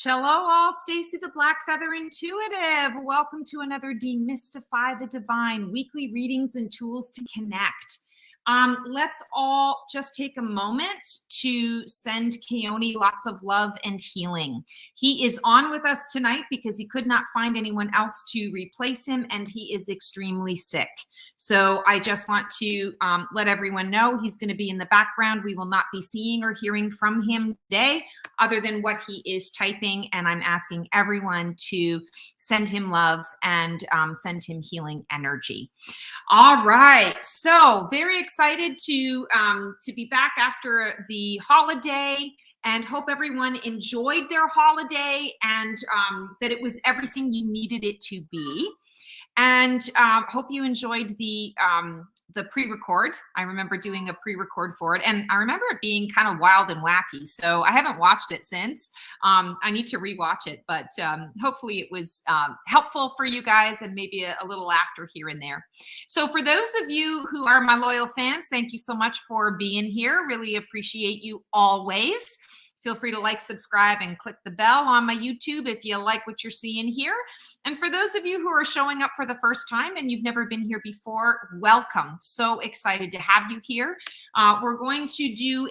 Hello all, Stacy the Black Feather Intuitive. Welcome to another Demystify the Divine weekly readings and tools to connect. Let's all just take a moment to send Keone lots of love and healing. He is on with us tonight because he could not find anyone else to replace him, and he is extremely sick. So I just want to let everyone know he's going to be in the background. We will not be seeing or hearing from him today, other than what he is typing, and I'm asking everyone to send him love and send him healing energy. All right, so very excited to be back after the holiday, and hope everyone enjoyed their holiday and that it was everything you needed it to be. And hope you enjoyed the pre-record. I remember doing a pre-record for it, and I remember it being kind of wild and wacky. So I haven't watched it since. I need to rewatch it, but hopefully it was helpful for you guys, and maybe a little laughter here and there. So for those of you who are my loyal fans, thank you so much for being here. Really appreciate you always. Feel free to like, subscribe, and click the bell on my YouTube if you like what you're seeing here. And for those of you who are showing up for the first time and you've never been here before, welcome. So excited to have you here. We're going to do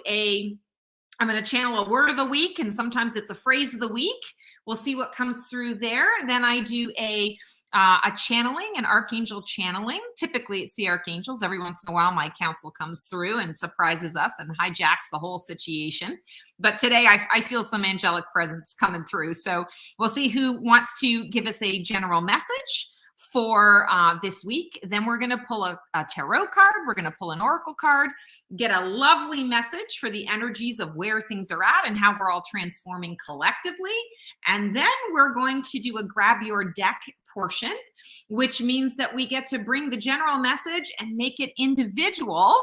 I'm going to channel a word of the week, and sometimes it's a phrase of the week. We'll see what comes through there. Then I do a channeling, an archangel channeling. Typically it's the archangels. Every once in a while my counsel comes through and surprises us and hijacks the whole situation. But today I feel some angelic presence coming through. So we'll see who wants to give us a general message for this week. Then we're going to pull a tarot card. We're going to pull an oracle card, get a lovely message for the energies of where things are at and how we're all transforming collectively. And then we're going to do a grab your deck portion, which means that we get to bring the general message and make it individual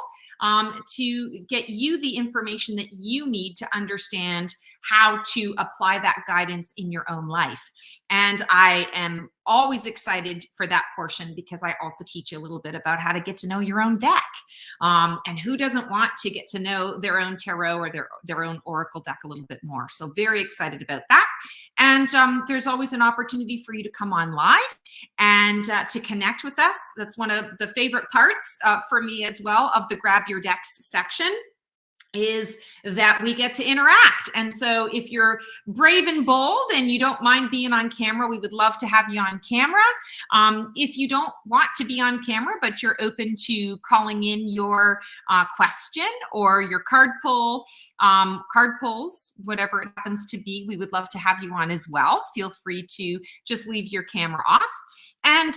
to get you the information that you need to understand how to apply that guidance in your own life. And I am always excited for that portion because I also teach you a little bit about how to get to know your own deck. And who doesn't want to get to know their own tarot or their own oracle deck a little bit more? So very excited about that. And there's always an opportunity for you to come on live and to connect with us. That's one of the favorite parts for me as well of the Grab Your Decks section, is that we get to interact. And so if you're brave and bold and you don't mind being on camera, we would love to have you on camera. If you don't want to be on camera, but you're open to calling in your question or your card pulls, whatever it happens to be, we would love to have you on as well. Feel free to just leave your camera off. And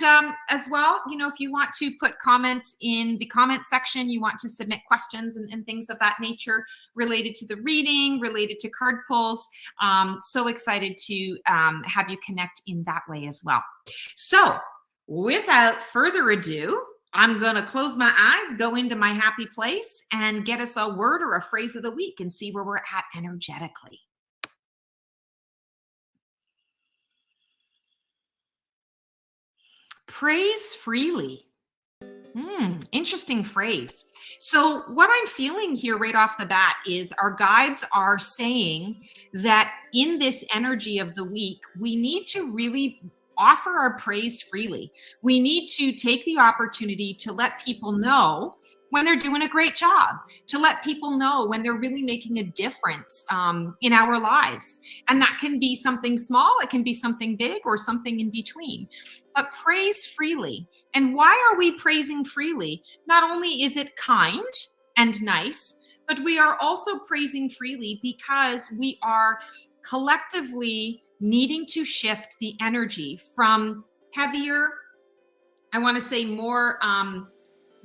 as well, you know, if you want to put comments in the comment section, you want to submit questions and things of that nature related to the reading, related to card pulls. So excited to have you connect in that way as well. So without further ado, I'm going to close my eyes, go into my happy place, and get us a word or a phrase of the week and see where we're at energetically. Praise freely. Interesting phrase. So what I'm feeling here right off the bat is our guides are saying that in this energy of the week, we need to really offer our praise freely. We need to take the opportunity to let people know when they're doing a great job, to let people know when they're really making a difference in our lives. And that can be something small, it can be something big, or something in between. But praise freely. And why are we praising freely? Not only is it kind and nice, but we are also praising freely because we are collectively needing to shift the energy from heavier, I want to say more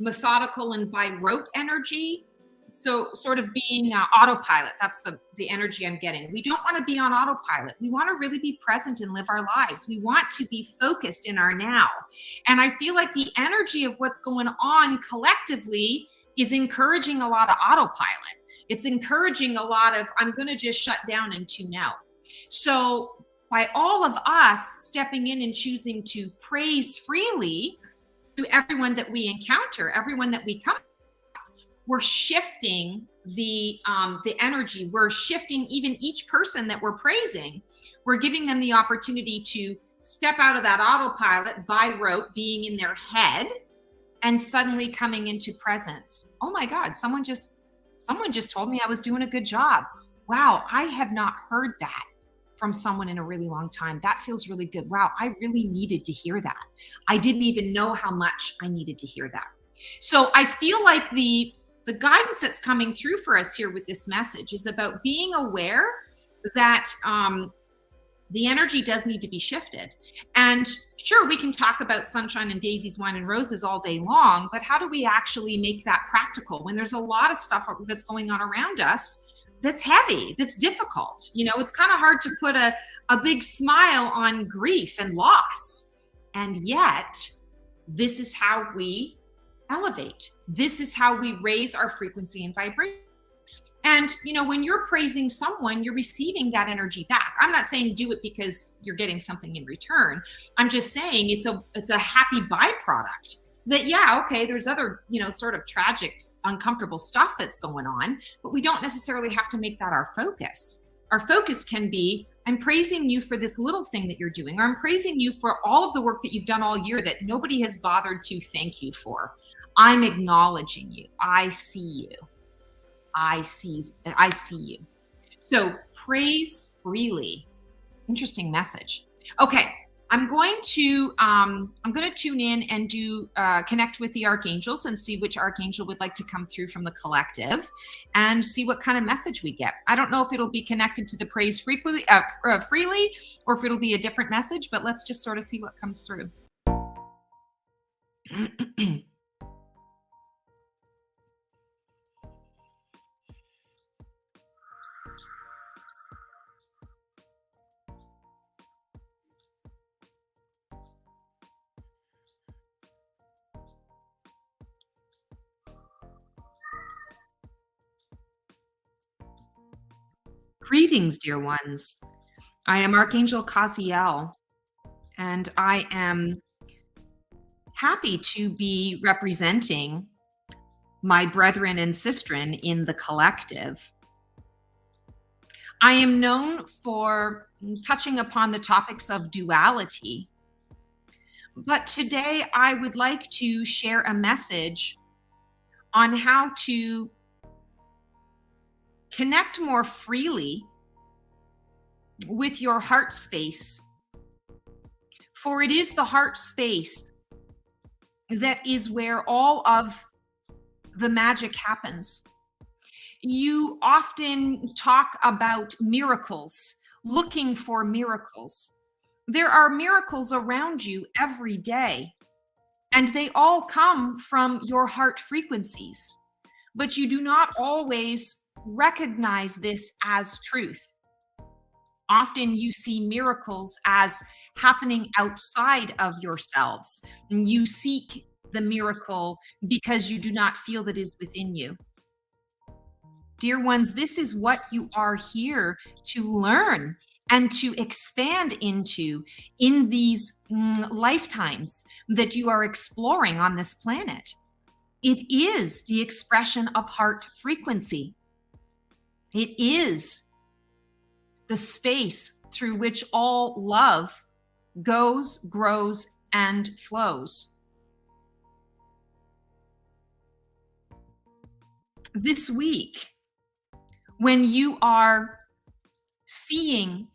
methodical and by rote energy. So sort of being autopilot, that's the energy I'm getting. We don't want to be on autopilot. We want to really be present and live our lives. We want to be focused in our now. And I feel like the energy of what's going on collectively is encouraging a lot of autopilot. It's encouraging a lot of, I'm going to just shut down and tune out. So by all of us stepping in and choosing to praise freely to everyone that we encounter, everyone that we come across, we're shifting the energy. We're shifting even each person that we're praising. We're giving them the opportunity to step out of that autopilot by rote, being in their head, and suddenly coming into presence. Oh my God, someone just told me I was doing a good job. Wow, I have not heard that from someone in a really long time. That feels really good. Wow, I really needed to hear that. I didn't even know how much I needed to hear that. So I feel like the guidance that's coming through for us here with this message is about being aware that the energy does need to be shifted. And sure, we can talk about sunshine and daisies, wine and roses all day long, but how do we actually make that practical when there's a lot of stuff that's going on around us that's heavy, that's difficult? You know, it's kind of hard to put a big smile on grief and loss. And yet, this is how we elevate. This is how we raise our frequency and vibration. And, you know, when you're praising someone, you're receiving that energy back. I'm not saying do it because you're getting something in return. I'm just saying it's a happy byproduct that, yeah, okay, there's other, you know, sort of tragic, uncomfortable stuff that's going on, but we don't necessarily have to make that our focus. Our focus can be, I'm praising you for this little thing that you're doing, or I'm praising you for all of the work that you've done all year that nobody has bothered to thank you for. I'm acknowledging you. I see you. I see you. So praise freely. Interesting message. Okay, I'm going to tune in and do connect with the archangels and see which archangel would like to come through from the collective, and see what kind of message we get. I don't know if it'll be connected to the praise freely, or if it'll be a different message, but let's just sort of see what comes through. Greetings, dear ones. I am Archangel Kaziel, and I am happy to be representing my brethren and sistren in the collective. I am known for touching upon the topics of duality, but today I would like to share a message on how to connect more freely with your heart space. For it is the heart space that is where all of the magic happens. You often talk about miracles, looking for miracles. There are miracles around you every day, and they all come from your heart frequencies, but you do not always recognize this as truth. Often you see miracles as happening outside of yourselves, and you seek the miracle because you do not feel that it is within you. Dear ones, this is what you are here to learn and to expand into in these lifetimes that you are exploring on this planet. It is the expression of heart frequency. It is the space through which all love goes, grows, and flows. This week, when you are seeing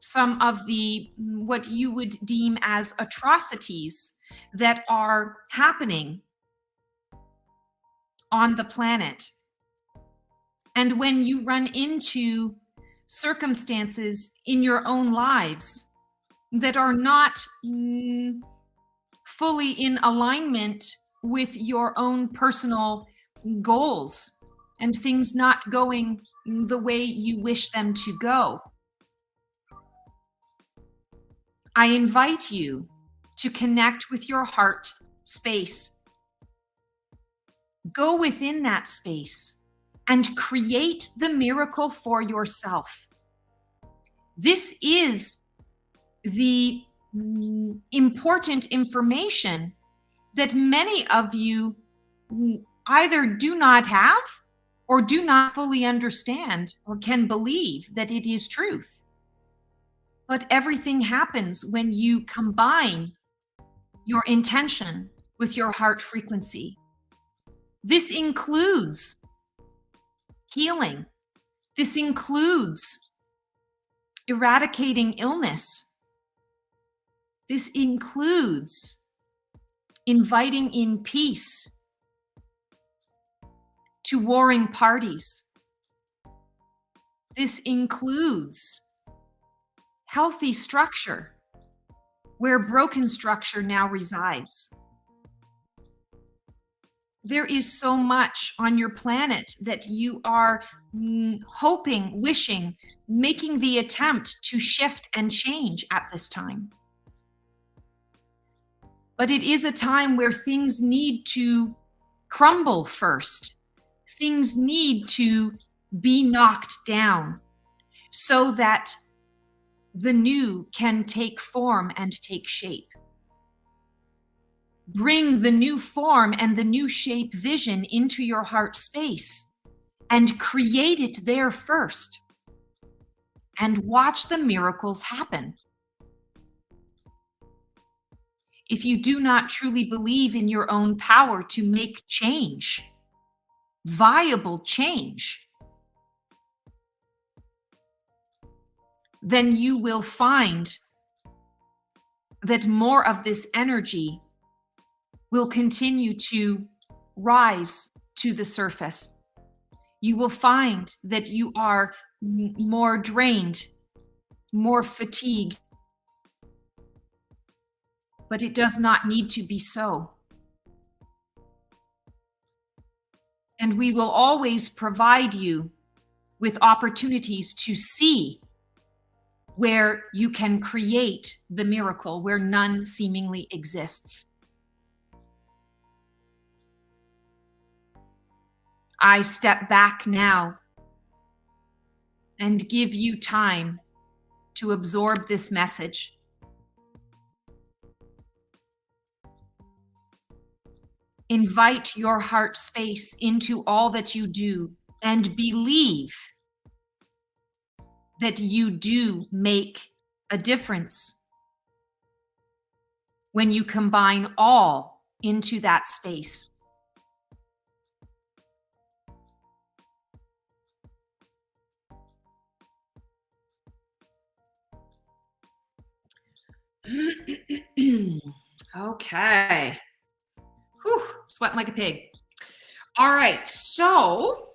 some of the what you would deem as atrocities that are happening on the planet, and when you run into circumstances in your own lives that are not fully in alignment with your own personal goals and things not going the way you wish them to go, I invite you to connect with your heart space. Go within that space and create the miracle for yourself. This is the important information that many of you either do not have or do not fully understand or can believe that it is truth. But everything happens when you combine your intention with your heart frequency. This includes healing. This includes eradicating illness. This includes inviting in peace to warring parties. This includes healthy structure where broken structure now resides. There is so much on your planet that you are hoping, wishing, making the attempt to shift and change at this time. But it is a time where things need to crumble first. Things need to be knocked down so that the new can take form and take shape. Bring the new form and the new shape vision into your heart space and create it there first. And watch the miracles happen. If you do not truly believe in your own power to make change, viable change, then you will find that more of this energy will continue to rise to the surface. You will find that you are more drained, more fatigued, but it does not need to be so. And we will always provide you with opportunities to see where you can create the miracle, where none seemingly exists. I step back now and give you time to absorb this message. Invite your heart space into all that you do and believe that you do make a difference when you combine all into that space. Okay. Whew, sweating like a pig. All right, so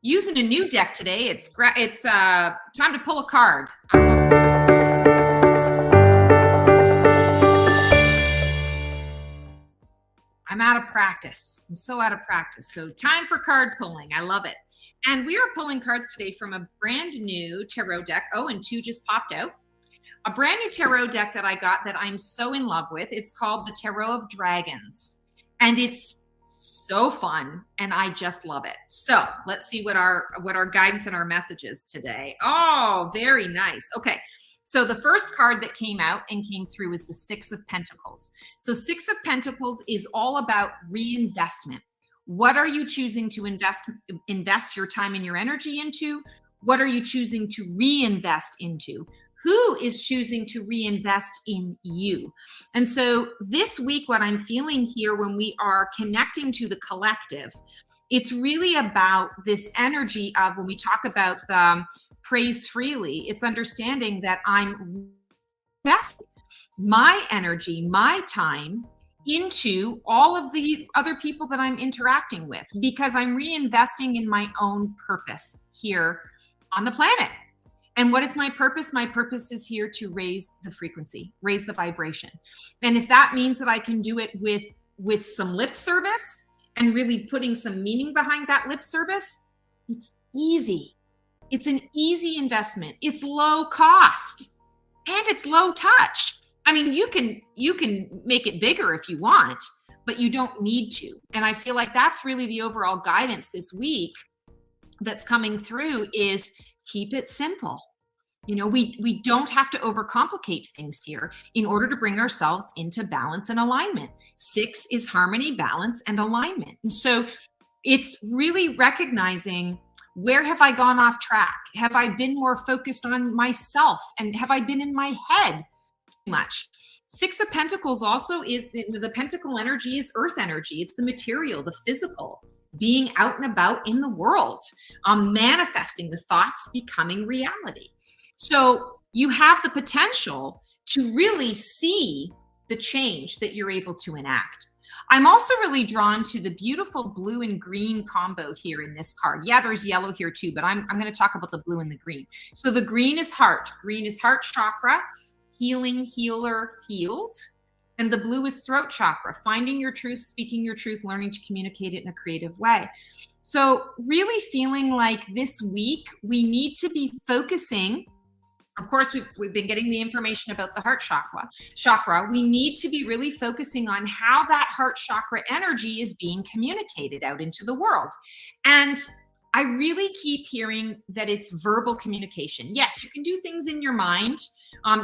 using a new deck today, it's time to pull a card. I'm out of practice. I'm so out of practice. So time for card pulling. I love it. And we are pulling cards today from a brand new tarot deck. Oh, and two just popped out. A brand new tarot deck that I got that I'm so in love with. It's called the Tarot of Dragons. And it's so fun, and I just love it. So let's see what our guidance and our message is today. Oh, very nice. Okay, so the first card that came out and came through is the Six of Pentacles. So Six of Pentacles is all about reinvestment. What are you choosing to invest your time and your energy into? What are you choosing to reinvest into? Who is choosing to reinvest in you? And so this week, what I'm feeling here when we are connecting to the collective, it's really about this energy of when we talk about the praise freely, it's understanding that I'm investing my energy, my time into all of the other people that I'm interacting with because I'm reinvesting in my own purpose here on the planet. And what is my purpose? My purpose is here to raise the frequency, raise the vibration. And if that means that I can do it with some lip service and really putting some meaning behind that lip service, it's easy. It's an easy investment. It's low cost and it's low touch. I mean, you can make it bigger if you want, but you don't need to. And I feel like that's really the overall guidance this week that's coming through is keep it simple. You know, we don't have to overcomplicate things here in order to bring ourselves into balance and alignment. 6 is harmony, balance, and alignment. And so It's really recognizing, where have I gone off track? Have I been more focused on myself? And have I been in my head too much? Six of Pentacles also is the pentacle energy is earth energy. It's the material, the physical, being out and about in the world, manifesting the thoughts becoming reality. So you have the potential to really see the change that you're able to enact. I'm also really drawn to the beautiful blue and green combo here in this card. Yeah, there's yellow here too, but I'm going to talk about the blue and the green. So the green is heart. Green is heart chakra, healing, healer, healed. And the blue is throat chakra, finding your truth, speaking your truth, learning to communicate it in a creative way. So really feeling like this week we need to be focusing. Of course, we've been getting the information about the heart chakra. We need to be really focusing on how that heart chakra energy is being communicated out into the world. And I really keep hearing that it's verbal communication. Yes, you can do things in your mind.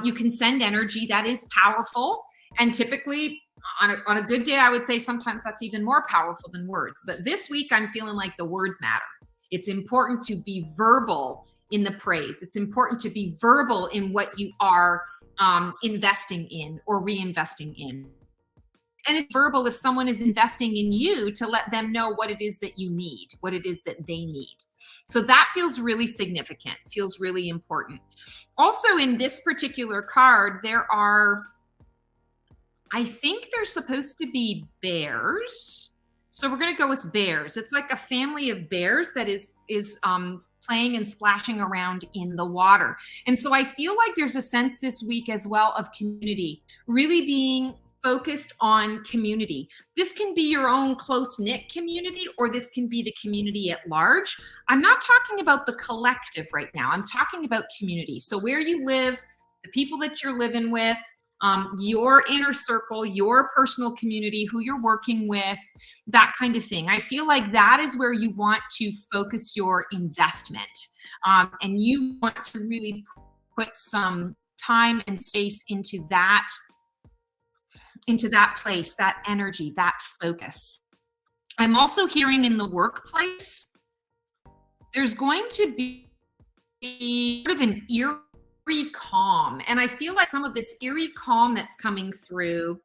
You can send energy that is powerful. And typically on a good day, I would say sometimes that's even more powerful than words. But this week, I'm feeling like the words matter. It's important to be verbal in the praise. It's important to be verbal in what you are investing in or reinvesting in. And it's verbal if someone is investing in you, to let them know what it is that you need, what it is that they need. So that feels really significant, feels really important. Also in this particular card, there are, I think there's supposed to be bears. So we're going to go with bears. It's like a family of bears that is playing and splashing around in the water. And so I feel like there's a sense this week as well of community, really being focused on community. This can be your own close-knit community, or this can be the community at large. I'm not talking about the collective right now. I'm talking about community. So where you live, the people that you're living with, your inner circle, your personal community, who you're working with, that kind of thing. I feel like that is where you want to focus your investment. And you want to really put some time and space into that place, that energy, that focus. I'm also hearing in the workplace, there's going to be sort of an eerie calm. And I feel like some of this eerie calm that's coming through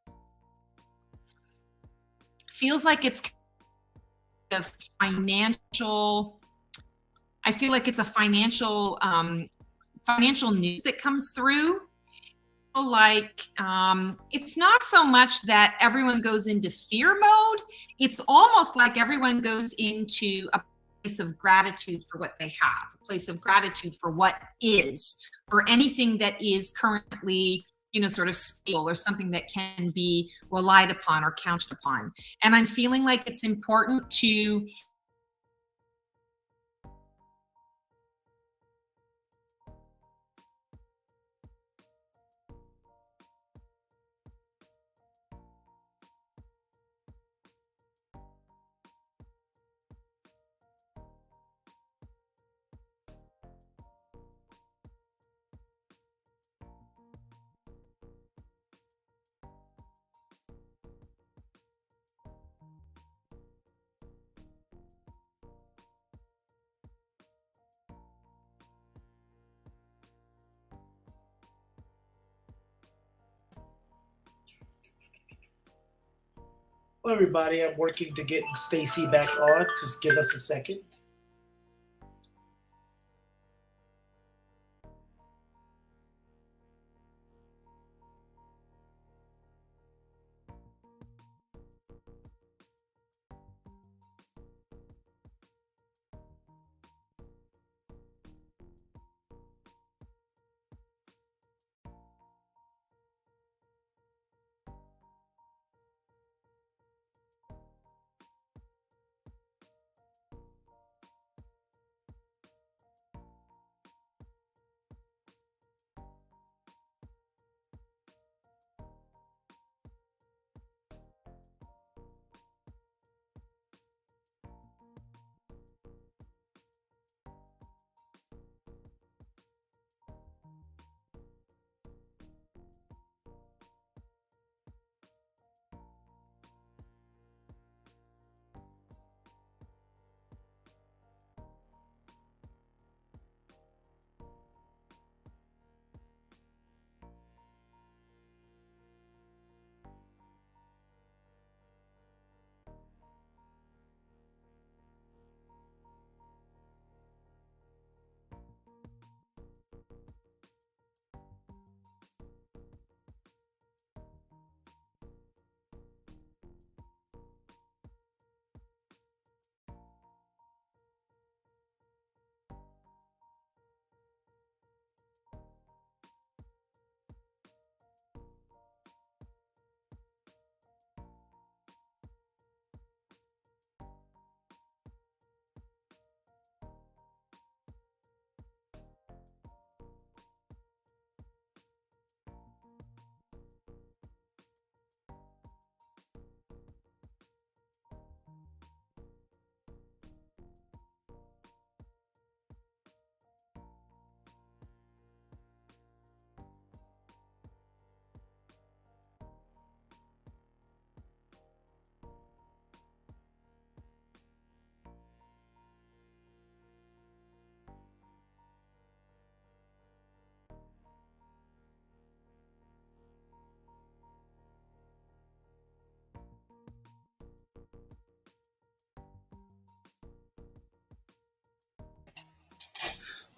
feels like it's a financial, I feel like it's a financial news that comes through. Like it's not so much that everyone goes into fear mode. It's almost like everyone goes into a place of gratitude for what they have, a place of gratitude for what is, for anything that is currently, sort of stable, or something that can be relied upon or counted upon. And I'm feeling like it's important to Hello, everybody. I'm working to get Stacy back on. Just give us a second.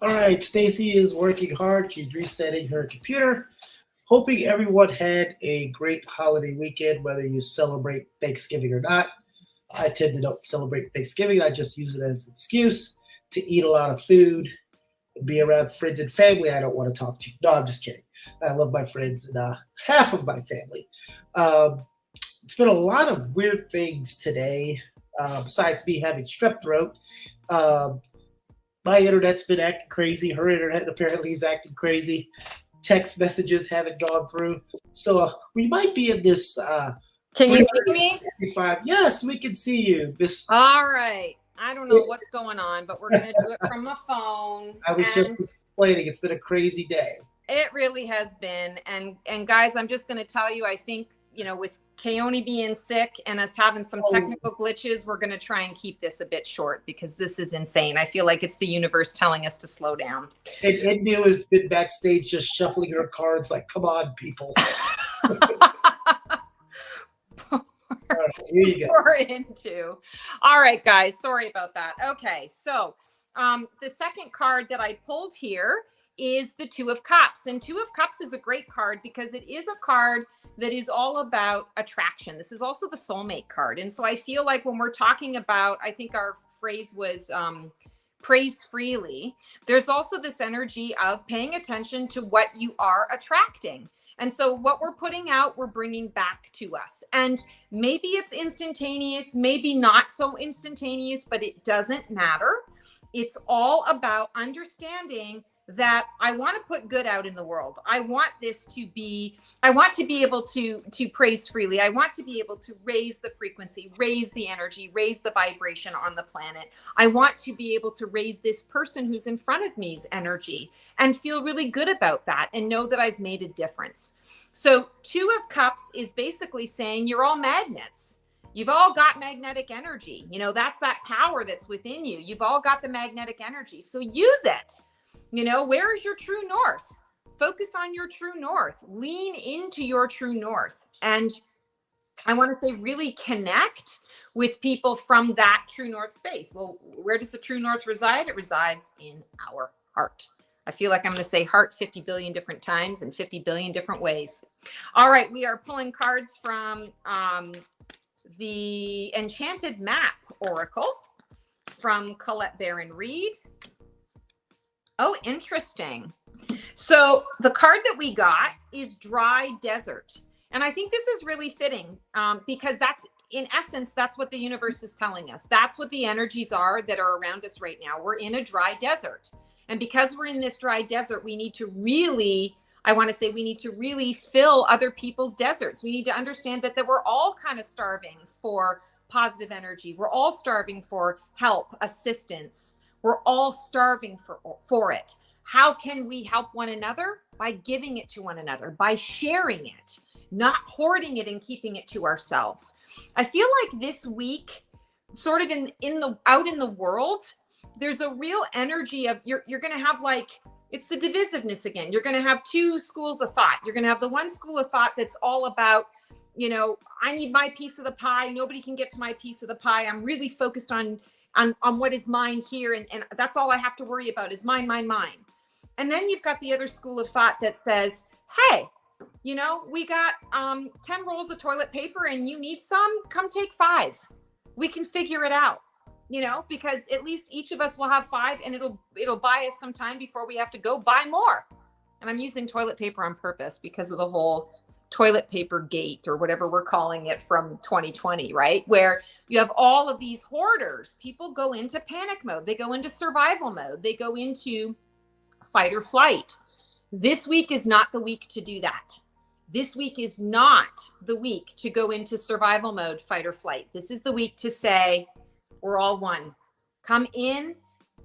All right, Stacy is working hard. She's resetting her computer. Hoping everyone had a great holiday weekend, whether you celebrate Thanksgiving or not. I tend to don't celebrate Thanksgiving. I just use it as an excuse to eat a lot of food, be around friends and family I don't want to talk to. No, I'm just kidding. I love my friends and half of my family. It's been a lot of weird things today, besides me having strep throat. Um, my internet's been acting crazy. Her internet apparently is acting crazy. Text messages haven't gone through. So we might be in this. Can you see me? Yes, we can see you. All right. I don't know what's going on, but we're going to do it from a phone. I was just explaining. It's been a crazy day. It really has been. And guys, I'm just going to tell you, I think, with Keone being sick and us having some technical glitches, we're going to try and keep this a bit short because this is insane. I feel like it's the universe telling us to slow down. And India has been backstage just shuffling her cards like, come on, people. All right, here you go. We're into. All right, guys. Sorry about that. Okay, so the second card that I pulled here is the Two of Cups. And Two of Cups is a great card because it is a card that is all about attraction. This is also the soulmate card. And so I feel like when we're talking about, I think our phrase was praise freely, there's also this energy of paying attention to what you are attracting. And so what we're putting out, we're bringing back to us. And maybe it's instantaneous, maybe not so instantaneous, but it doesn't matter. It's all about understanding that I want to put good out in the world. I want to be able to praise freely. I want to be able to raise the frequency, raise the energy, raise the vibration on the planet. I want to be able to raise this person who's in front of me's energy and feel really good about that and know that I've made a difference. So Two of Cups is basically saying you're all magnets. You've all got magnetic energy. That's that power that's within you. You've all got the magnetic energy. So use it. Where is your true north? Focus on your true north. Lean into your true north. And I want to say really connect with people from that true north space. Well, where does the true north reside? It resides in our heart. I feel like I'm going to say heart 50 billion different times in 50 billion different ways. All right, we are pulling cards from the Enchanted Map Oracle from Colette Baron Reed. Oh, interesting. So the card that we got is Dry Desert. And I think this is really fitting because that's, in essence, that's what the universe is telling us. That's what the energies are that are around us right now. We're in a dry desert. And because we're in this dry desert, we need to really, we need to really fill other people's deserts. We need to understand that we're all kind of starving for positive energy. We're all starving for help, assistance. We're all starving for it. How can we help one another? By giving it to one another, by sharing it, not hoarding it and keeping it to ourselves. I feel like this week, sort of out in the world, there's a real energy of you're going to have it's the divisiveness again. You're going to have two schools of thought. You're going to have the one school of thought that's all about, I need my piece of the pie. Nobody can get to my piece of the pie. I'm really focused on what is mine here. And that's all I have to worry about is mine. And then you've got the other school of thought that says, hey, we got 10 rolls of toilet paper and you need some, come take 5. We can figure it out, because at least each of us will have 5 and it'll buy us some time before we have to go buy more. And I'm using toilet paper on purpose because of the whole toilet paper gate or whatever we're calling it from 2020, right? Where you have all of these hoarders. People go into panic mode. They go into survival mode. They go into fight or flight. This week is not the week to do that. This week is not the week to go into survival mode, fight or flight. This is the week to say, we're all one. Come in.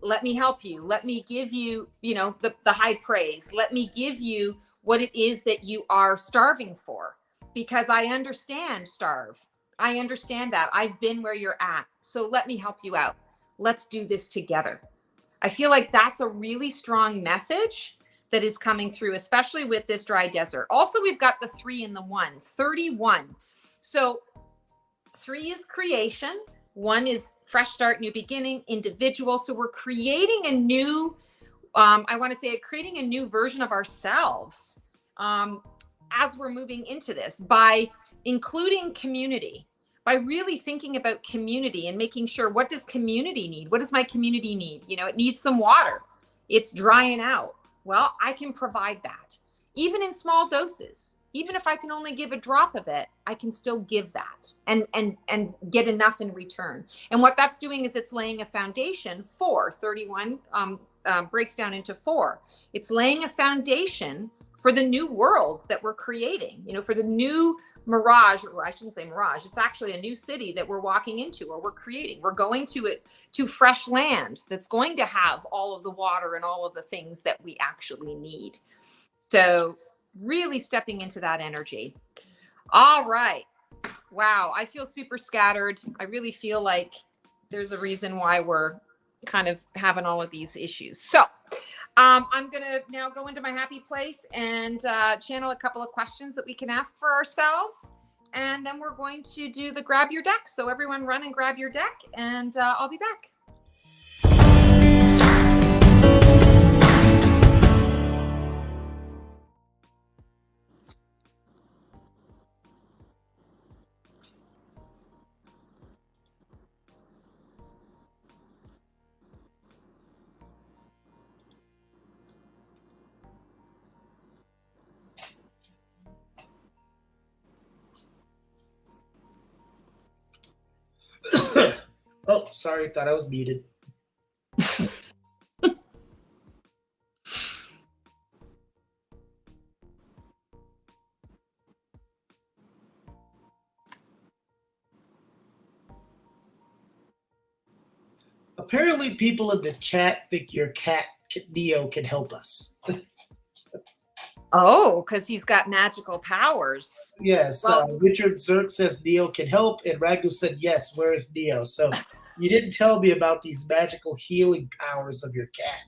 Let me help you. Let me give you, the high praise. Let me give you what it is that you are starving for, because I understand starve. I understand that. I've been where you're at. So let me help you out. Let's do this together. I feel like that's a really strong message that is coming through, especially with this dry desert. Also, we've got the 3 and the 1, 31. So 3 is creation. 1 is fresh start, new beginning, individual. So we're creating a new I want to say creating a new version of ourselves as we're moving into this by including community, by really thinking about community and making sure, what does community need? What does my community need? You know, it needs some water. It's drying out. Well, I can provide that, even in small doses. Even if I can only give a drop of it, I can still give that and get enough in return. And what that's doing is it's laying a foundation for 31 breaks down into 4. It's laying a foundation for the new worlds that we're creating, you know, for the new mirage, or I shouldn't say mirage, it's actually a new city that we're walking into or we're creating. We're going to fresh land that's going to have all of the water and all of the things that we actually need. So really stepping into that energy. All right. Wow. I feel super scattered. I really feel like there's a reason why we're kind of having all of these issues. So I'm going to now go into my happy place and channel a couple of questions that we can ask for ourselves. And then we're going to do the grab your deck. So everyone run and grab your deck and I'll be back. Oh, sorry. Thought I was muted. Apparently, people in the chat think your cat, Neo, can help us. Oh, because he's got magical powers. Yes. Well, Richard Zerk says Neo can help, and Ragu said, yes, where is Neo? So you didn't tell me about these magical healing powers of your cat.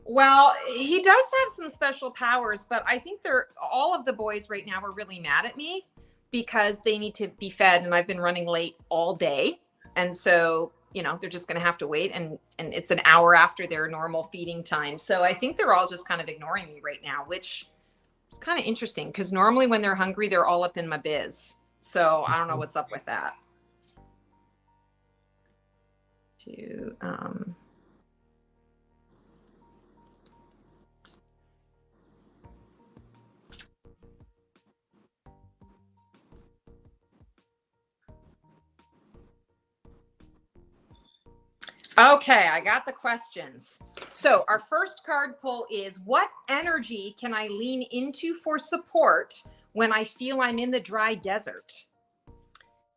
well, he does have some special powers, but I think all of the boys right now are really mad at me because they need to be fed and I've been running late all day. And so, you know, they're just going to have to wait and it's an hour after their normal feeding time. So I think they're all just kind of ignoring me right now, which is kind of interesting because normally when they're hungry, they're all up in my biz. So I don't know what's up with that. Okay, I got the questions. So our first card pull is, what energy can I lean into for support when I feel I'm in the dry desert?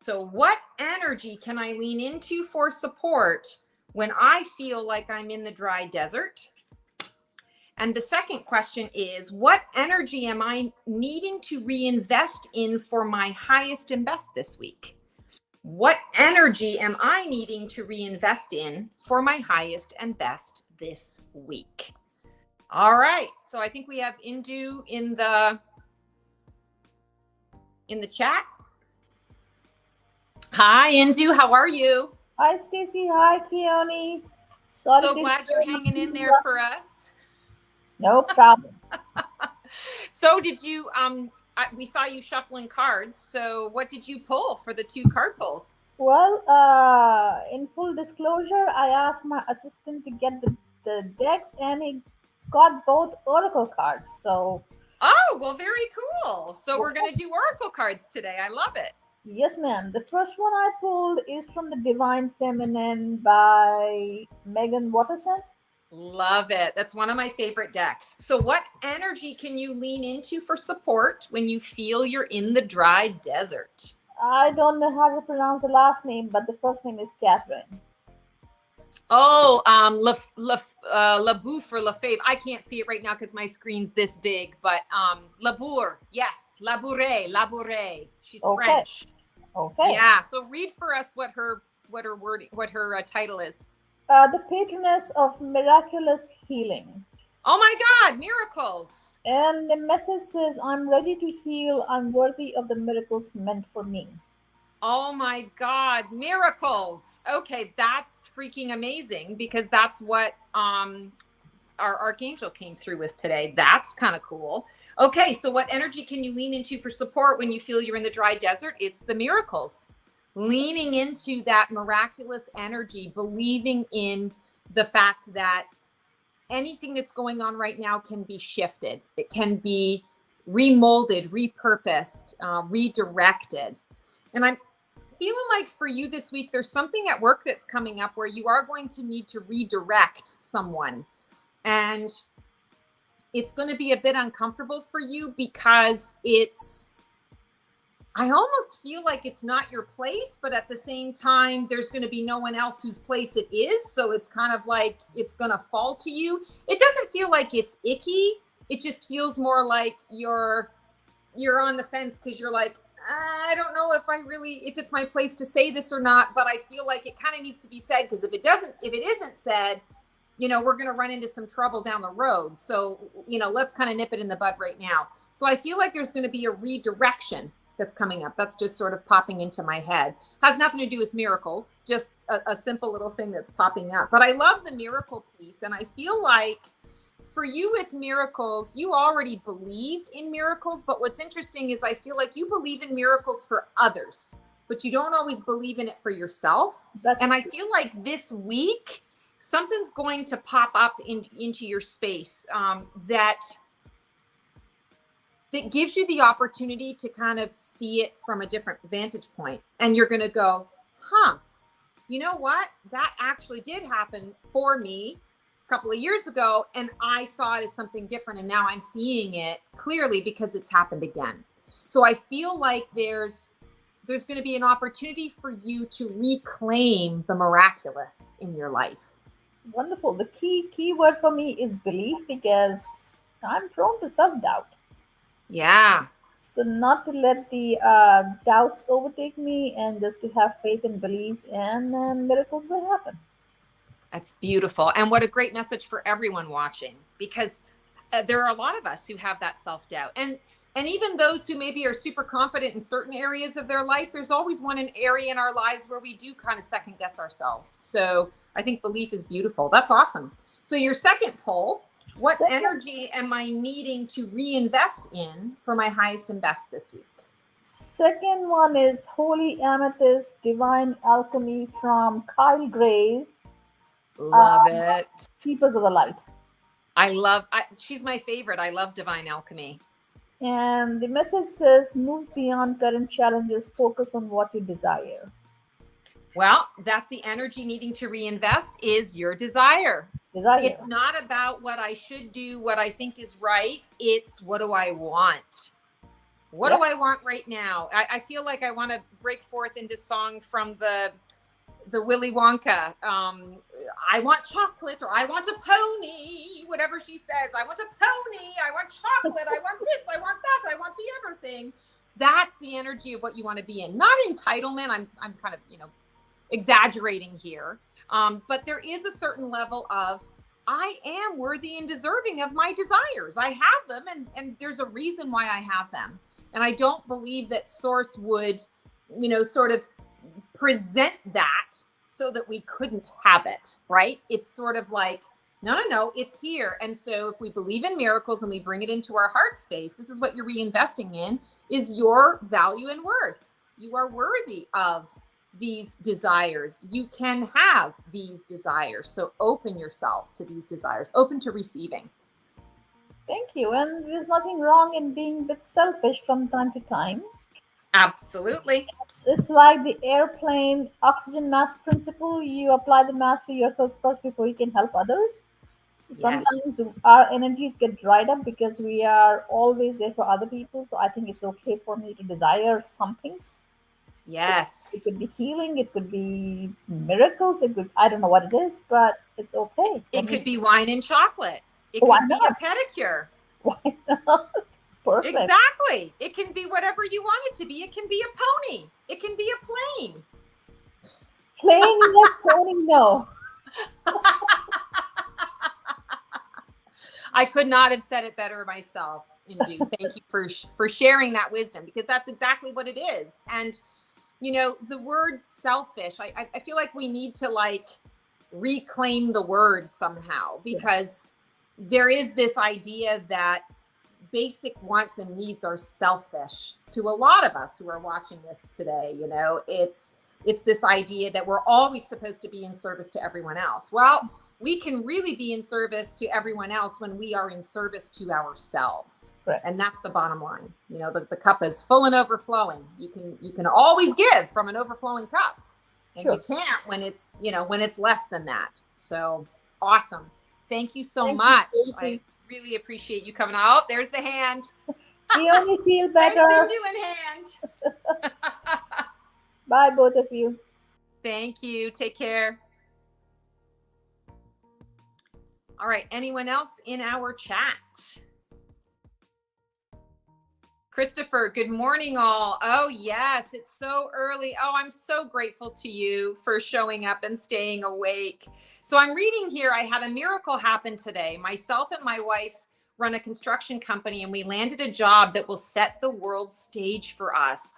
So what energy can I lean into for support when I feel like I'm in the dry desert? And the second question is, what energy am I needing to reinvest in for my highest and best this week? What energy am I needing to reinvest in for my highest and best this week? All right. So I think we have Indu in the chat. Hi, Indu. How are you? Hi, Stacy. Hi, Keone. Sorry. So glad you're hanging in there for us. No problem. So did you, we saw you shuffling cards. So what did you pull for the 2 card pulls? Well, in full disclosure, I asked my assistant to get the decks and he got both oracle cards. So. Oh, well, very cool. So we're going to do oracle cards today. I love it. Yes, ma'am. The first one I pulled is from the Divine Feminine by Megan Watterson. Love it. That's one of my favorite decks. So what energy can you lean into for support when you feel you're in the dry desert? I don't know how to pronounce the last name, but the first name is Catherine. Oh, Labouf or Lafave. I can't see it right now because my screen's this big, but Labour. Yes, Laboure. She's Okay. French. Okay. Yeah. So read for us what her title is. The Patroness of Miraculous Healing. Oh my God, miracles. And the message says, I'm ready to heal. I'm worthy of the miracles meant for me. Oh my God, miracles. Okay, that's freaking amazing because that's what our archangel came through with today. That's kind of cool. Okay, so what energy can you lean into for support when you feel you're in the dry desert? It's the miracles. Leaning into that miraculous energy, believing in the fact that anything that's going on right now can be shifted. It can be remolded, repurposed, redirected. And I'm feeling like for you this week, there's something at work that's coming up where you are going to need to redirect someone. And it's going to be a bit uncomfortable for you because I almost feel like it's not your place, but at the same time, there's going to be no one else whose place it is. So it's kind of like it's going to fall to you. It doesn't feel like it's icky. It just feels more like you're on the fence because you're like, I don't know if it's my place to say this or not, but I feel like it kind of needs to be said, because if it isn't said, we're going to run into some trouble down the road. So, let's kind of nip it in the bud right now. So I feel like there's going to be a redirection that's coming up. That's just sort of popping into my head. Has nothing to do with miracles, just a simple little thing that's popping up. But I love the miracle piece. And I feel like for you with miracles, you already believe in miracles. But what's interesting is I feel like you believe in miracles for others, but you don't always believe in it for yourself. I feel like this week, something's going to pop up into your space that gives you the opportunity to kind of see it from a different vantage point. And you're going to go, you know what? That actually did happen for me a couple of years ago. And I saw it as something different. And now I'm seeing it clearly because it's happened again. So I feel like there's going to be an opportunity for you to reclaim the miraculous in your life. Wonderful. The key word for me is belief, because I'm prone to self-doubt. Yeah. So not to let the doubts overtake me, and just to have faith and belief, and then miracles will happen. That's beautiful. And what a great message for everyone watching, because there are a lot of us who have that self-doubt. And even those who maybe are super confident in certain areas of their life, there's always an area in our lives where we do kind of second guess ourselves. So I think belief is beautiful. That's awesome. So your second poll, what energy am I needing to reinvest in for my highest and best this week? Second one is Holy Amethyst Divine Alchemy from Kyle Gray's. Love it. Keepers of the Light. She's my favorite. I love Divine Alchemy. And the message says, move beyond current challenges, focus on what you desire. Well, that's the energy needing to reinvest is your desire. It's not about what I should do, what I think is right. It's what do I want? What do I want right now? I feel like I want to break forth into song from the Willy Wonka. I want chocolate, or I want a pony, whatever she says. I want a pony, I want chocolate, I want this, I want that, I want the other thing. That's the energy of what you want to be in. Not entitlement. I'm kind of, exaggerating here. But there is a certain level of, I am worthy and deserving of my desires. I have them, and there's a reason why I have them. And I don't believe that Source would, sort of present that so that we couldn't have it, right? It's sort of like, no, it's here. And so if we believe in miracles and we bring it into our heart space, this is what you're reinvesting in, is your value and worth. You are worthy of these desires. You can have these desires. So open yourself to these desires, open to receiving. Thank you. And there's nothing wrong in being a bit selfish from time to time. Absolutely. It's like the airplane oxygen mask principle. You apply the mask to yourself first before you can help others. So sometimes our energies get dried up because we are always there for other people. So I think it's okay for me to desire some things. Yes. It could be healing. It could be miracles. I don't know what it is, but it's okay. It could be wine and chocolate. It Why could be not? a pedicure. Why not? Perfect. Exactly. It can be whatever you want it to be. It can be a pony. It can be a plane. Plane, yes, pony, no. I could not have said it better myself, Indu. Thank you for sharing that wisdom, because that's exactly what it is. And, the word selfish, I feel like we need to reclaim the word somehow, because there is this idea that basic wants and needs are selfish to a lot of us who are watching this today. You know, it's this idea that we're always supposed to be in service to everyone else. Well, we can really be in service to everyone else when we are in service to ourselves. Right. And that's the bottom line. You know, the cup is full and overflowing. You can always give from an overflowing cup. And Sure. you can't when it's, you know, when it's less than that. So awesome. Thank you so Thank you, much. Stacey. I really appreciate you coming out. There's the hand. We only feel Thanks better. for doing hand. Bye, both of you. Thank you. Take care. All right. Anyone else in our chat? Christopher, good morning, all. Oh, yes, it's so early. Oh, I'm so grateful to you for showing up and staying awake. So I'm reading here, I had a miracle happen today. Myself and my wife run a construction company, and we landed a job that will set the world stage for us.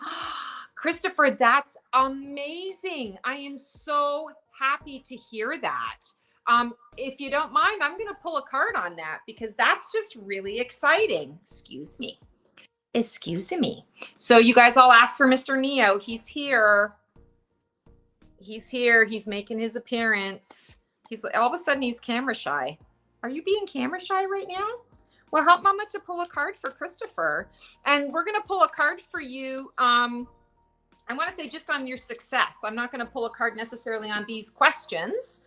Christopher, that's amazing. I am so happy to hear that. If you don't mind, I'm going to pull a card on that because that's just really exciting. Excuse me. So you guys all asked for Mr. Neo. He's here. He's here. He's making his appearance. He's all of a sudden he's camera shy. Are you being camera shy right now? Well, help Mama to pull a card for Christopher. And we're going to pull a card for you. I want to say just on your success. I'm not going to pull a card necessarily on these questions,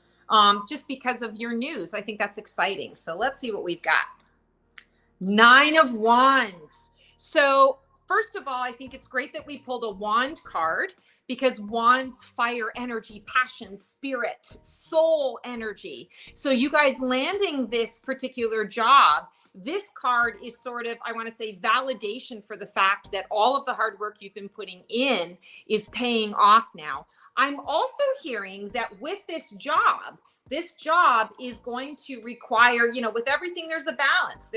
just because of your news. I think that's exciting. So let's see what we've got. 9 of Wands. So first of all, I think it's great that we pulled a wand card because wands fire energy, passion, spirit, soul energy. So you guys landing this particular job, this card is sort of, I want to say, validation for the fact that all of the hard work you've been putting in is paying off now. I'm also hearing that with this job is going to require, you know, with everything, there's a balance.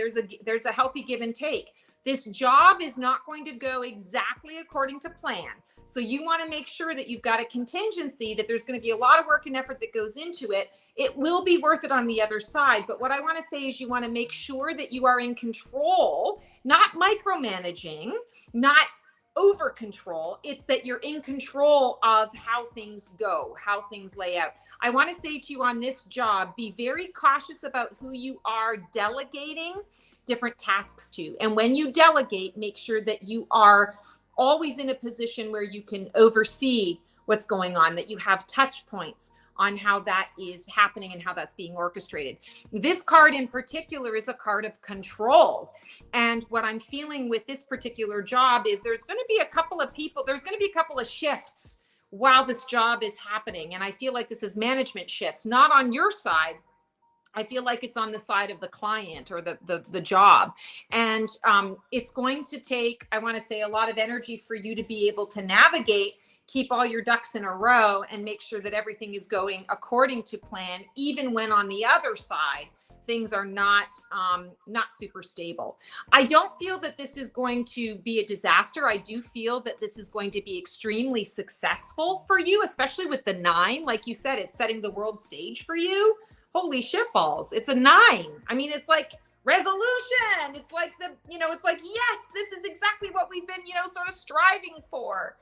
There's a healthy give and take. This job is not going to go exactly according to plan. So you want to make sure that you've got a contingency, that there's going to be a lot of work and effort that goes into it. It will be worth it on the other side. But what I want to say is you want to make sure that you are in control, not micromanaging, not over control. It's that you're in control of how things go, how things lay out. I want to say to you on this job, be very cautious about who you are delegating different tasks to. And when you delegate, make sure that you are always in a position where you can oversee what's going on, that you have touch points on how that is happening and how that's being orchestrated. This card in particular is a card of control. And what I'm feeling with this particular job is there's going to be a couple of people, there's going to be a couple of shifts while this job is happening. And I feel like this is management shifts, not on your side. I feel like it's on the side of the client or the job. And it's going to take, I want to say, a lot of energy for you to be able to navigate, keep all your ducks in a row and make sure that everything is going according to plan, even when on the other side, things are not super stable. I don't feel that this is going to be a disaster. I do feel that this is going to be extremely successful for you, especially with the 9. Like you said, it's setting the world stage for you. Holy shitballs. It's a 9. I mean, it's like resolution. It's like it's like, yes, this is exactly what we've been, sort of striving for.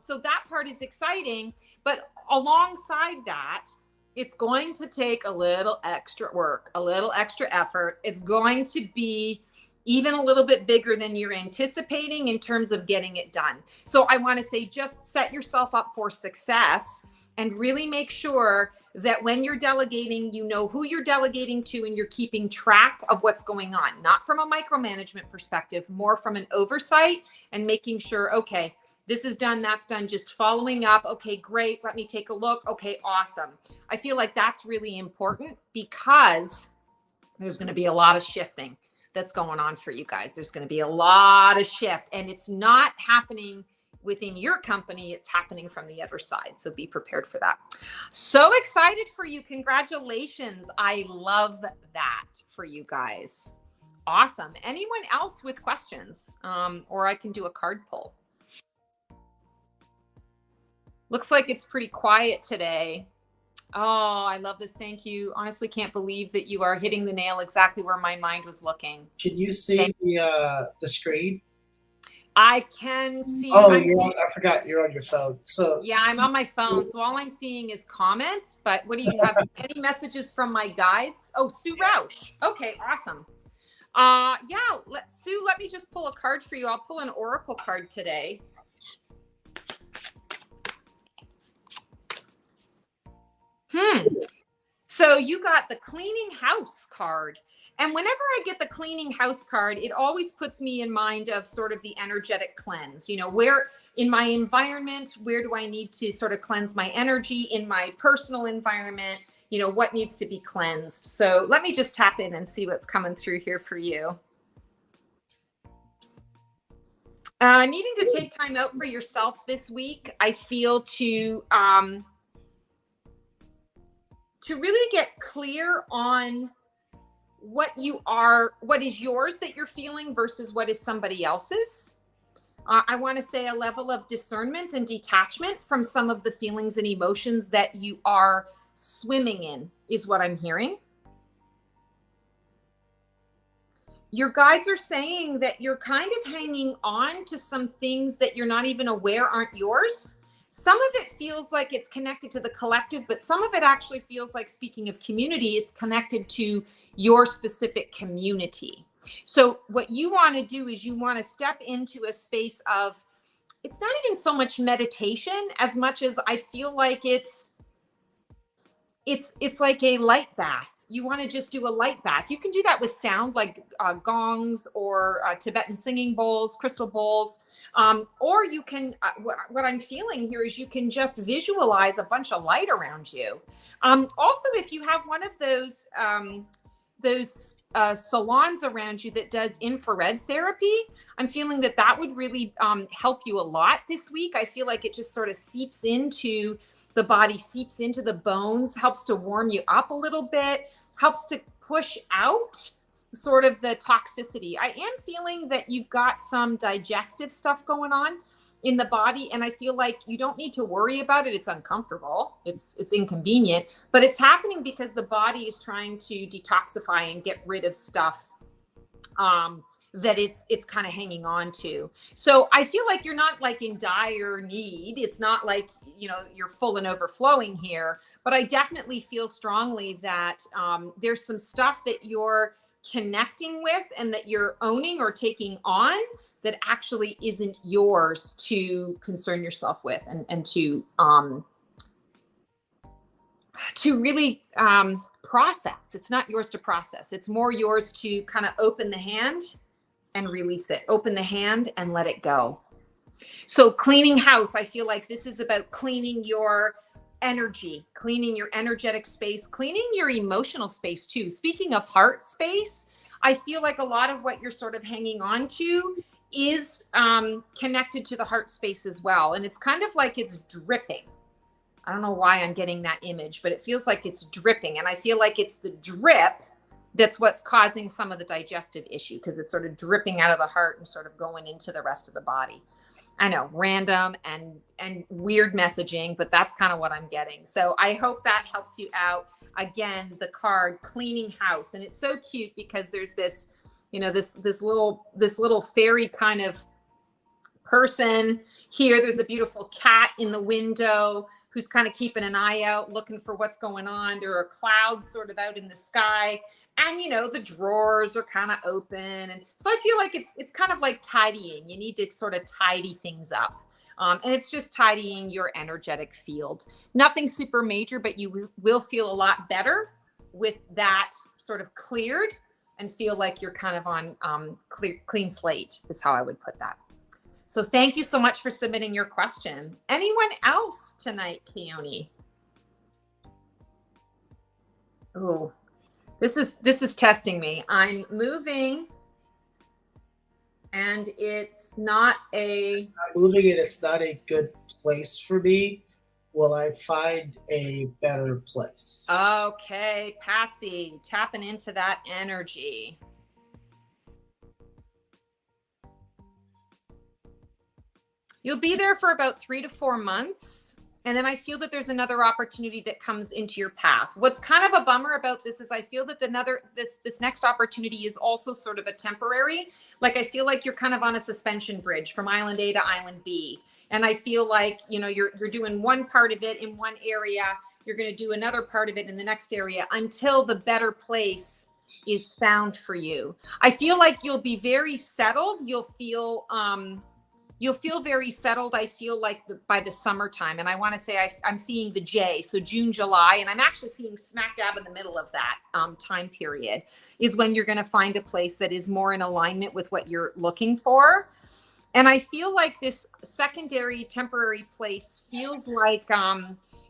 So that part is exciting, but alongside that, it's going to take a little extra work, a little extra effort. It's going to be even a little bit bigger than you're anticipating in terms of getting it done. So I want to say, just set yourself up for success and really make sure that when you're delegating, you know who you're delegating to and you're keeping track of what's going on, not from a micromanagement perspective, more from an oversight and making sure, okay, this is done, that's done, just following up. Okay, great. Let me take a look. Okay, awesome. I feel like that's really important because there's going to be a lot of shifting that's going on for you guys. There's going to be a lot of shift, and it's not happening within your company, it's happening from the other side. So be prepared for that. So excited for you. Congratulations. I love that for you guys. Awesome. Anyone else with questions? Or I can do a card pull. Looks like it's pretty quiet today. Oh, I love this. Thank you. Honestly, can't believe that you are hitting the nail exactly where my mind was looking. Can you see the screen? I can see. Oh, I'm seeing. I forgot you're on your phone. So Yeah, I'm on my phone, so all I'm seeing is comments. But what do you have? Any messages from my guides? Oh, Sue Roush. Okay, awesome. Yeah. Sue, let me just pull a card for you. I'll pull an oracle card today. So you got the cleaning house card. And whenever I get the cleaning house card, it always puts me in mind of sort of the energetic cleanse. You know, where in my environment, where do I need to sort of cleanse my energy in my personal environment? You know, what needs to be cleansed? So let me just tap in and see what's coming through here for you. Needing to take time out for yourself this week, I feel to really get clear on what is yours that you're feeling versus what is somebody else's. I want to say a level of discernment and detachment from some of the feelings and emotions that you are swimming in is what I'm hearing. Your guides are saying that you're kind of hanging on to some things that you're not even aware aren't yours. Some of it feels like it's connected to the collective, but some of it actually feels like, speaking of community, it's connected to your specific community. So what you want to do is you want to step into a space of, it's not even so much meditation as much as I feel like it's like a light bath. You want to just do a light bath. You can do that with sound, like gongs or Tibetan singing bowls, crystal bowls. Or you can, what I'm feeling here is you can just visualize a bunch of light around you. Also, if you have one of those salons around you that does infrared therapy, I'm feeling that would really help you a lot this week. I feel like it just sort of seeps into the body, seeps into the bones, helps to warm you up a little bit, helps to push out sort of the toxicity. I am feeling that you've got some digestive stuff going on in the body, and I feel like you don't need to worry about it. It's uncomfortable, it's inconvenient, but it's happening because the body is trying to detoxify and get rid of stuff that it's kind of hanging on to. So I feel like you're not like in dire need. It's not like, you know, you're full and overflowing here, but I definitely feel strongly that there's some stuff that you're connecting with and that you're owning or taking on that actually isn't yours to concern yourself with and to really process. It's not yours to process. It's more yours to kind of open the hand and release it. Open the hand and let it go. So cleaning house, I feel like this is about cleaning your energy, cleaning your energetic space, cleaning your emotional space too. Speaking of heart space, I feel like a lot of what you're sort of hanging on to is connected to the heart space as well. And it's kind of like it's dripping. I don't know why I'm getting that image, but it feels like it's dripping. And I feel like it's the drip that's what's causing some of the digestive issue, because it's sort of dripping out of the heart and sort of going into the rest of the body. I know, random and weird messaging, but that's kind of what I'm getting. So I hope that helps you out. Again, the card cleaning house, and it's so cute because there's this, you know, this little fairy kind of person here. There's a beautiful cat in the window who's kind of keeping an eye out, looking for what's going on. There are clouds sort of out in the sky. And, you know, the drawers are kind of open. And so I feel like it's kind of like tidying. You need to sort of tidy things up. And it's just tidying your energetic field. Nothing super major, but you will feel a lot better with that sort of cleared and feel like you're kind of on clean slate is how I would put that. So thank you so much for submitting your question. Anyone else tonight, Keone? Oh. This is testing me. I'm moving and it's not a... I'm moving and it's not a good place for me. Will I find a better place? Okay, Patsy, tapping into that energy. You'll be there for about 3 to 4 months. And then I feel that there's another opportunity that comes into your path. What's kind of a bummer about this is I feel that this next opportunity is also sort of a temporary. Like I feel like you're kind of on a suspension bridge from island A to island B. And I feel like, you know, you're doing one part of it in one area, you're going to do another part of it in the next area until the better place is found for you. I feel like you'll be very settled. You'll feel very settled. I feel like by the summertime. And I want to say I'm seeing the J, so June, July, and I'm actually seeing smack dab in the middle of that time period is when you're going to find a place that is more in alignment with what you're looking for. And I feel like this secondary temporary place feels like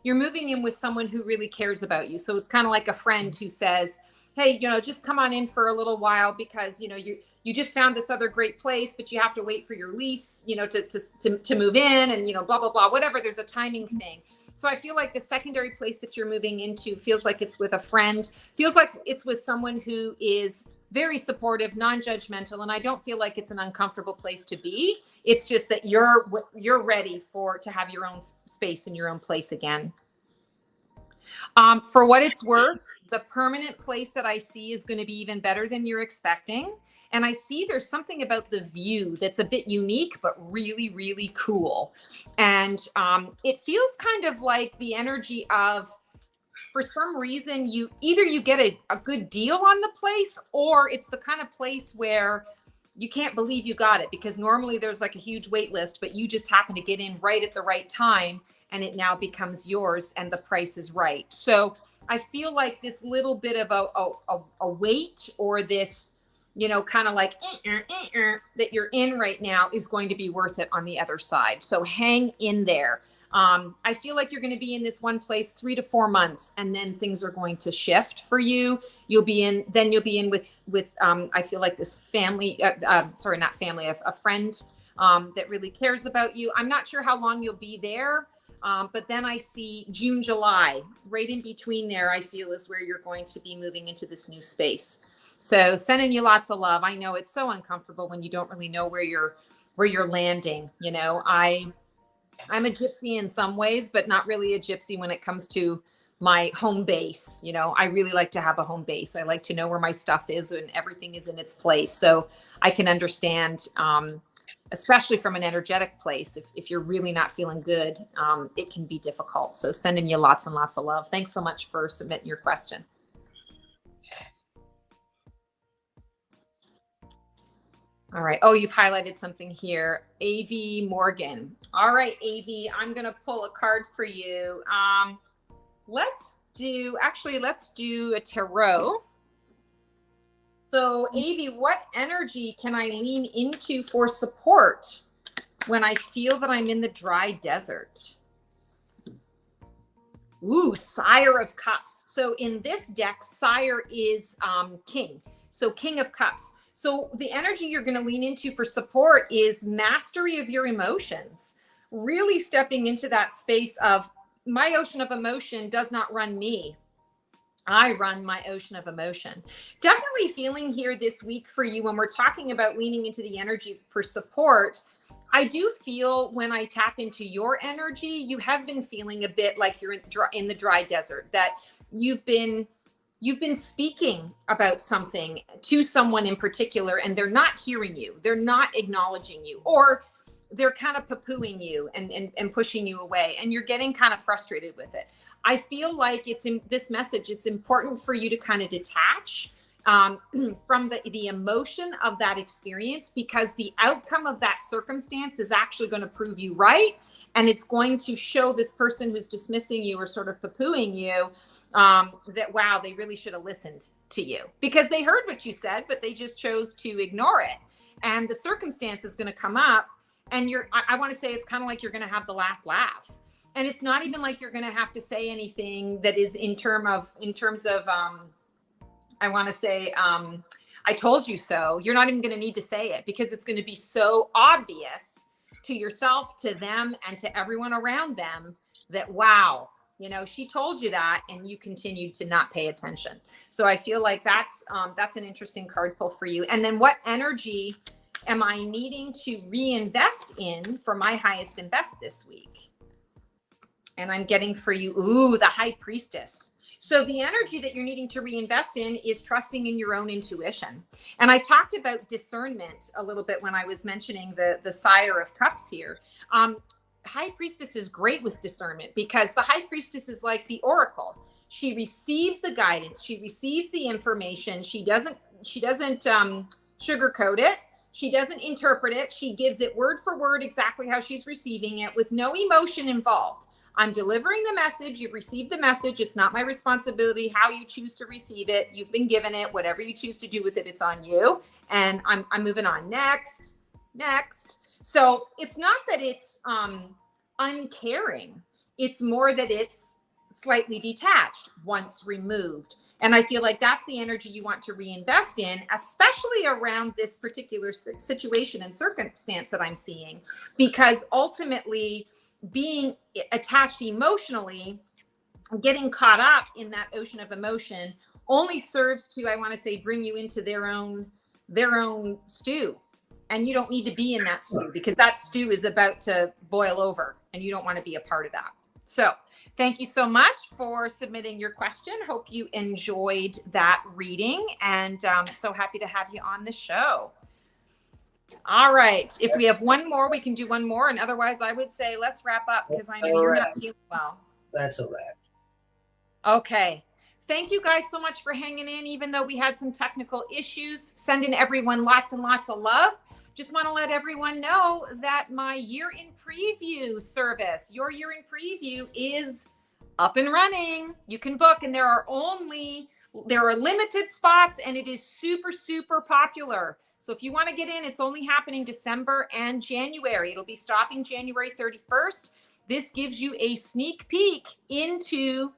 you're moving in with someone who really cares about you. So it's kind of like a friend who says, hey, you know, just come on in for a little while because, you know, you just found this other great place, but you have to wait for your lease, you know, to move in and, you know, blah, blah, blah, whatever. There's a timing thing. So I feel like the secondary place that you're moving into feels like it's with a friend, feels like it's with someone who is very supportive, non-judgmental. And I don't feel like it's an uncomfortable place to be. It's just that you're ready to have your own space and your own place again. For what it's worth, the permanent place that I see is going to be even better than you're expecting. And I see there's something about the view that's a bit unique, but really, really cool. And it feels kind of like the energy of, for some reason, you get a good deal on the place, or it's the kind of place where you can't believe you got it because normally there's like a huge wait list, but you just happen to get in right at the right time and it now becomes yours and the price is right. So I feel like this little bit of a wait or this, you know, kind of like that you're in right now is going to be worth it on the other side. So hang in there. I feel like you're going to be in this one place 3 to 4 months, and then things are going to shift for you. You'll be in with I feel like this family, sorry, not family, a friend that really cares about you. I'm not sure how long you'll be there. But then I see June, July, right in between there, I feel is where you're going to be moving into this new space. So sending you lots of love. I know it's so uncomfortable when you don't really know where you're landing. You know, I'm a gypsy in some ways, but not really a gypsy when it comes to my home base. You know, I really like to have a home base. I like to know where my stuff is and everything is in its place. So I can understand, especially from an energetic place, if you're really not feeling good, it can be difficult. So sending you lots and lots of love. Thanks so much for submitting your question. All right. Oh, you've highlighted something here. AV Morgan. All right, AV, I'm going to pull a card for you. Let's do a tarot. So AV, what energy can I lean into for support when I feel that I'm in the dry desert? Ooh, Sire of Cups. So in this deck, Sire is King. So King of Cups. So the energy you're going to lean into for support is mastery of your emotions, really stepping into that space of my ocean of emotion does not run me. I run my ocean of emotion. Definitely feeling here this week for you when we're talking about leaning into the energy for support. I do feel when I tap into your energy, you have been feeling a bit like you're in the dry desert, that you've been speaking about something to someone in particular, and they're not hearing you. They're not acknowledging you, or they're kind of poo-pooing you and pushing you away, and you're getting kind of frustrated with it. I feel like it's in this message, it's important for you to kind of detach from the emotion of that experience, because the outcome of that circumstance is actually going to prove you right. And it's going to show this person who's dismissing you or sort of poo-pooing you that, wow, they really should have listened to you, because they heard what you said, but they just chose to ignore it. And the circumstance is going to come up, and I want to say it's kind of like you're going to have the last laugh. And it's not even like you're going to have to say anything that is in terms of I want to say, I told you so. You're not even going to need to say it, because it's going to be so obvious to yourself, to them, and to everyone around them that, wow, you know, she told you that, and you continued to not pay attention. So I feel like that's an interesting card pull for you. And then what energy am I needing to reinvest in for my highest and best this week? And I'm getting for you, ooh, the High Priestess. So the energy that you're needing to reinvest in is trusting in your own intuition. And I talked about discernment a little bit when I was mentioning the Sire of Cups here. High Priestess is great with discernment because the High Priestess is like the oracle. She receives the guidance. She receives the information. She doesn't sugarcoat it. She doesn't interpret it. She gives it word for word exactly how she's receiving it with no emotion involved. I'm delivering the message. You've received the message. It's not my responsibility how you choose to receive it. You've been given it. Whatever you choose to do with it, it's on you. And I'm moving on. Next. So it's not that it's uncaring. It's more that it's slightly detached once removed. And I feel like that's the energy you want to reinvest in, especially around this particular situation and circumstance that I'm seeing, because ultimately being attached emotionally, getting caught up in that ocean of emotion only serves to, I want to say, bring you into their own stew. And you don't need to be in that stew because that stew is about to boil over and you don't want to be a part of that. So thank you so much for submitting your question. Hope you enjoyed that reading, and so happy to have you on the show. All right. If we have one more, we can do one more. And otherwise, I would say let's wrap up because I know you're not feeling well. That's a wrap. Okay. Thank you guys so much for hanging in, even though we had some technical issues. Sending everyone lots and lots of love. Just want to let everyone know that my year in preview service, your year in preview, is up and running. You can book, and there are limited spots, and it is super, super popular. So if you want to get in, it's only happening December and January. It'll be stopping January 31st. This gives you a sneak peek into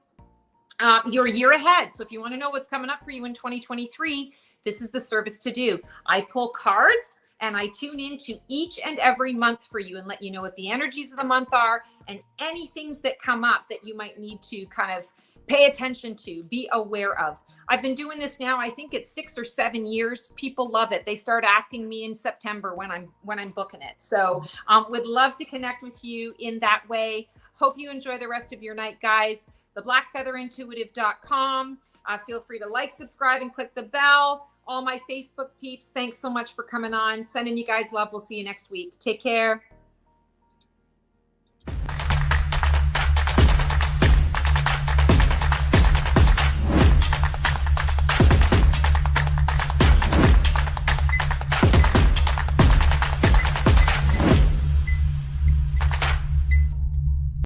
your year ahead. So if you want to know what's coming up for you in 2023, this is the service to do. I pull cards and I tune into each and every month for you and let you know what the energies of the month are and any things that come up that you might need to kind of pay attention to, be aware of. I've been doing this now, I think it's 6 or 7 years. People love it. They start asking me in September when I'm booking it. So would love to connect with you in that way. Hope you enjoy the rest of your night, guys. theblackfeatherintuitive.com. Feel free to like, subscribe, and click the bell. All my Facebook peeps, thanks so much for coming on. Sending you guys love. We'll see you next week. Take care.